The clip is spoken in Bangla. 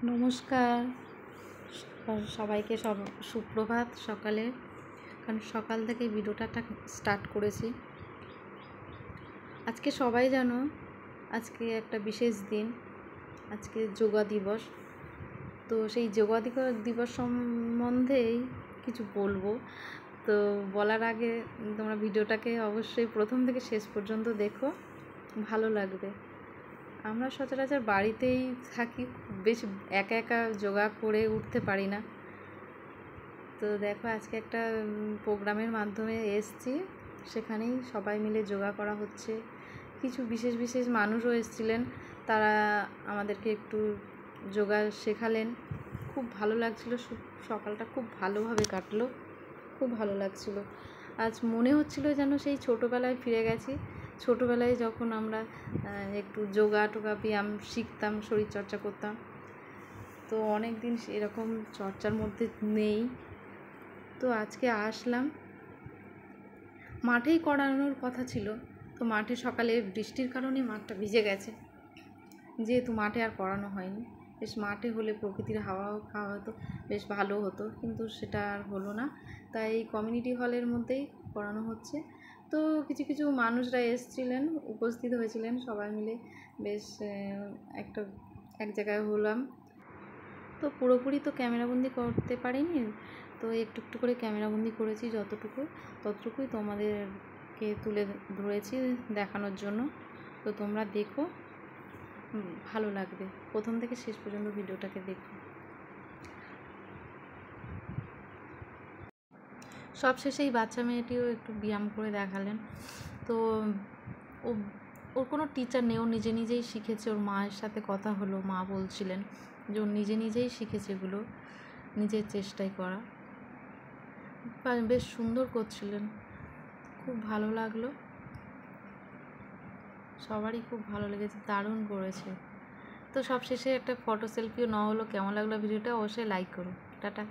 নমস্কার সবাইকে, সুপ্রভাত সকালে। কারণ সকাল থেকে ভিডিওটা স্টার্ট করেছি। আজকে সবাই জানো আজকে একটা বিশেষ দিন, আজকে যোগা দিবস। তো সেই যোগা দিবস সম্বন্ধেই কিছু বলবো। তো বলার আগে তোমরা ভিডিওটাকে অবশ্যই প্রথম থেকে শেষ পর্যন্ত দেখো, ভালো লাগবে। আমরা সচরাচর বাড়িতেই থাকি, বেশ একা একা যোগা করে উঠতে পারি না। তো দেখো আজকে একটা প্রোগ্রামের মাধ্যমে এসেছি, সেখানেই সবাই মিলে যোগা করা হচ্ছে। কিছু বিশেষ বিশেষ মানুষও এসেছিলেন, তারা আমাদেরকে একটু যোগা শেখালেন। খুব ভালো লাগছিল, সকালটা খুব ভালোভাবে কাটলো, খুব ভালো লাগছিল। আজ মনে হচ্ছিল যেন সেই ছোটোবেলায় ফিরে গেছি। ছোটোবেলায় যখন আমরা একটু যোগা টোগা ব্যায়াম শিখতাম, শরীরচর্চা করতাম। তো অনেক দিন এরকম চর্চার মধ্যে নেই। তো আজকে আসলাম, মাঠেই করানোর কথা ছিল। তো মাঠে সকালে বৃষ্টির কারণে মাঠটা ভিজে গেছে, যেহেতু মাঠে আর করানো হয়নি। বেশ মাঠে হলে প্রকৃতির হাওয়াও খাওয়া হতো, বেশ ভালো হতো, কিন্তু সেটা আর হলো না। তাই কমিউনিটি হলের মধ্যেই করানো হচ্ছে। তো কিছু কিছু মানুষরা এসেছিলেন, উপস্থিত হয়েছিলেন, সবাই মিলে বেশ এক জায়গায় হলাম। তো পুরোপুরি তো ক্যামেরাবন্দি করতে পারিনি, তো একটু একটু করে ক্যামেরাবন্দি করেছি, ততটুকুই তোমাদেরকে তুলে ধরেছি দেখানোর জন্য। তো তোমরা দেখো, ভালো লাগবে, প্রথম থেকে শেষ পর্যন্ত ভিডিওটাকে দেখো। সবশেষে এই বাচ্চা মেয়েটিও একটু ব্যায়াম করে দেখালেন। তো ওর কোনো টিচার নেই, ও নিজে নিজেই শিখেছে। ওর মায়ের সাথে কথা হলো, মা বলছিলেন যে ও নিজে নিজেই শিখেছে এগুলো, নিজের চেষ্টায় করা। বেশ সুন্দর করছিলেন, খুব ভালো লাগলো, সবারই খুব ভালো লেগেছে, দারুণ করেছে। তো সবশেষে একটা ফটো সেলফিও নেওয়া হলো। কেমন লাগলো ভিডিওটা অবশ্যই লাইক করো। টাটা।